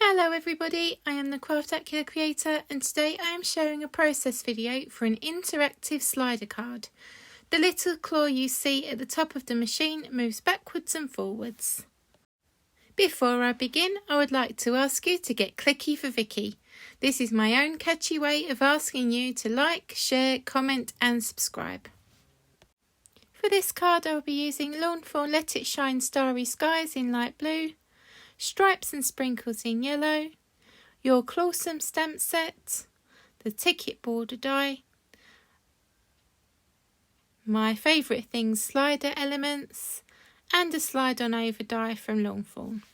Hello everybody, I am the Crafty creator and today I am showing a process video for an interactive slider card. The little claw you see at the top of the machine moves backwards and forwards. Before I begin, I would like to ask you to get clicky for Vicky. This is my own catchy way of asking you to like, share, comment and subscribe. For this card I will be using Lawn Fawn Let It Shine Starry Skies in light blue, Stripes and Sprinkles in yellow, your Clawsome stamp set, the ticket border die, my favourite things slider elements, and a slide on over die from Lawn Fawn.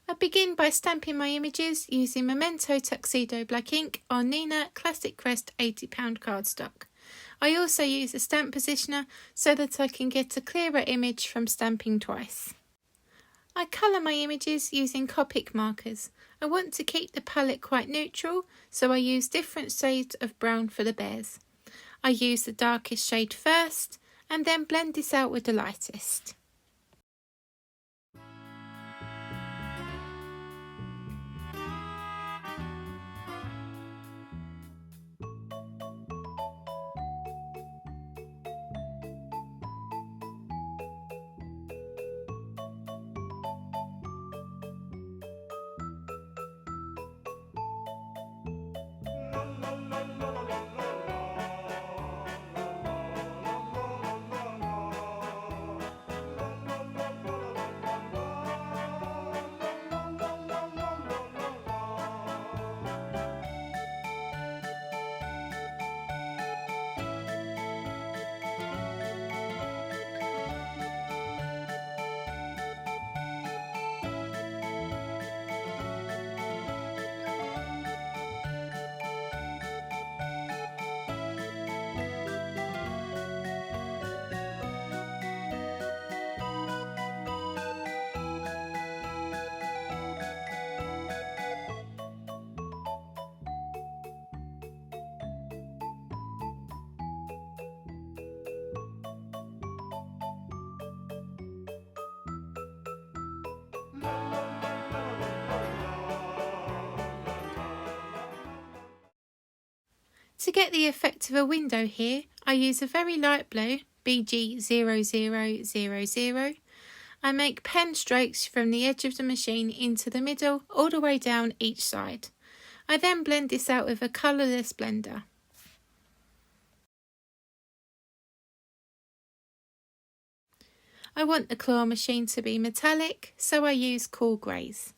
I begin by stamping my images using Memento Tuxedo Black ink on Nina Classic Crest 80-pound cardstock. I also use a stamp positioner so that I can get a clearer image from stamping twice. I colour my images using Copic markers. I want to keep the palette quite neutral, so I use different shades of brown for the bears. I use the darkest shade first, and then blend this out with the lightest. To get the effect of a window here, I use a very light blue, BG0000. I make pen strokes from the edge of the machine into the middle, all the way down each side. I then blend this out with a colourless blender. I want the claw machine to be metallic, so I use cool greys.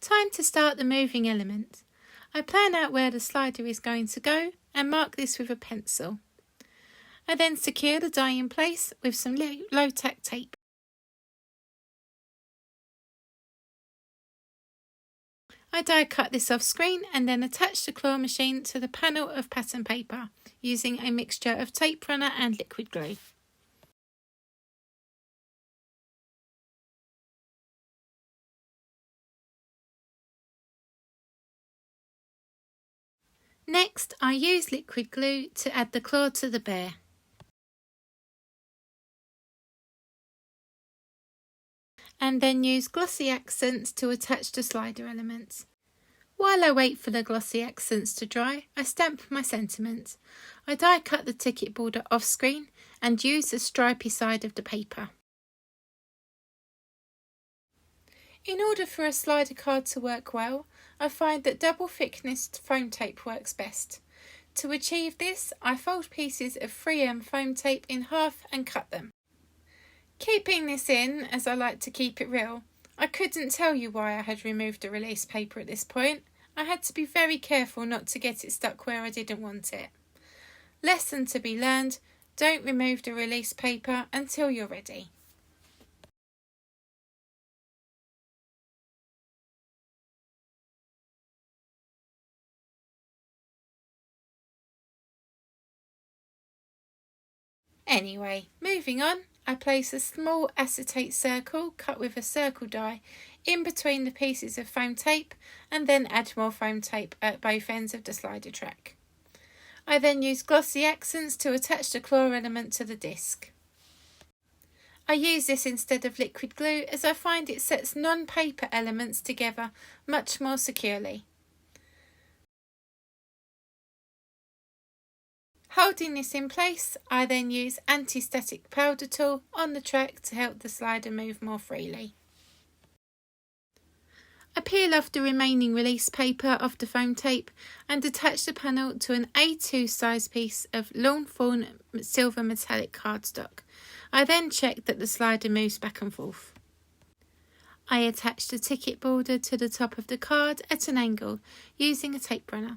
Time to start the moving element. I plan out where the slider is going to go and mark this with a pencil. I then secure the die in place with some low-tack tape. I die cut this off screen and then attach the claw machine to the panel of pattern paper using a mixture of tape runner and liquid glue. Next, I use liquid glue to add the claw to the bear. And then use glossy accents to attach the slider elements. While I wait for the glossy accents to dry, I stamp my sentiments. I die cut the ticket border off screen and use the stripy side of the paper. In order for a slider card to work well, I find that double thickness foam tape works best. To achieve this, I fold pieces of 3M foam tape in half and cut them. Keeping this in, as I like to keep it real, I couldn't tell you why I had removed the release paper at this point. I had to be very careful not to get it stuck where I didn't want it. Lesson to be learned, don't remove the release paper until you're ready. Anyway, moving on, I place a small acetate circle cut with a circle die in between the pieces of foam tape and then add more foam tape at both ends of the slider track. I then use glossy accents to attach the claw element to the disc. I use this instead of liquid glue as I find it sets non-paper elements together much more securely. Holding this in place, I then use anti-static powder tool on the track to help the slider move more freely. I peel off the remaining release paper off the foam tape and attach the panel to an A2 size piece of Lawn Fawn silver metallic cardstock. I then check that the slider moves back and forth. I attach the ticket border to the top of the card at an angle using a tape runner.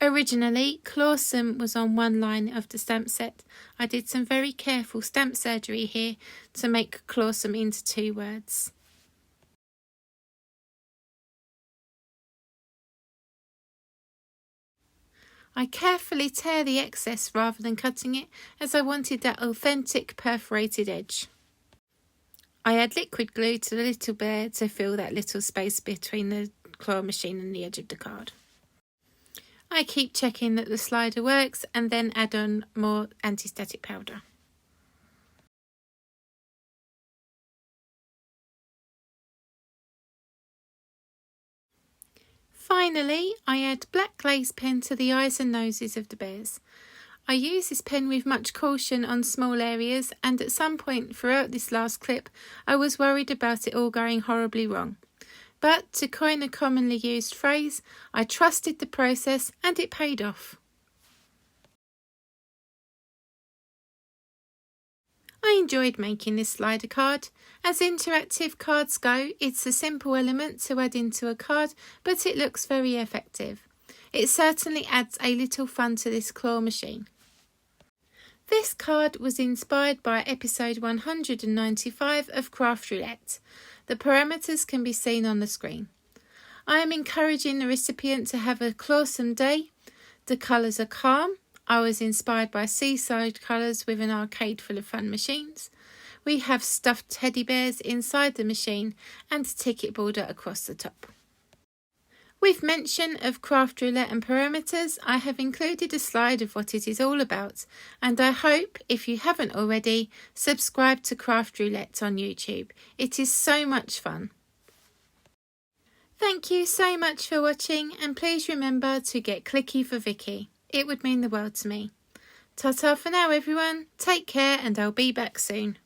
Originally, Clawsome was on one line of the stamp set. I did some very careful stamp surgery here to make Clawsome into 2 words. I carefully tear the excess rather than cutting it, as I wanted that authentic perforated edge. I add liquid glue to the little bear to fill that little space between the claw machine and the edge of the card. I keep checking that the slider works and then add on more anti-static powder. Finally, I add black glaze pen to the eyes and noses of the bears. I use this pen with much caution on small areas, and at some point throughout this last clip I was worried about it all going horribly wrong. But, to coin a commonly used phrase, I trusted the process and it paid off. I enjoyed making this slider card. As interactive cards go, it's a simple element to add into a card, but it looks very effective. It certainly adds a little fun to this claw machine. This card was inspired by episode 195 of Roulette. The parameters can be seen on the screen. I am encouraging the recipient to have a clawsome day. The colours are calm. I was inspired by seaside colours with an arcade full of fun machines. We have stuffed teddy bears inside the machine and a ticket border across the top. With mention of Craft Roulette and parameters, I have included a slide of what it is all about, and I hope, if you haven't already, subscribe to Craft Roulette on YouTube. It is so much fun. Thank you so much for watching, and please remember to get clicky for Vicky. It would mean the world to me. Ta-ta for now everyone, take care and I'll be back soon.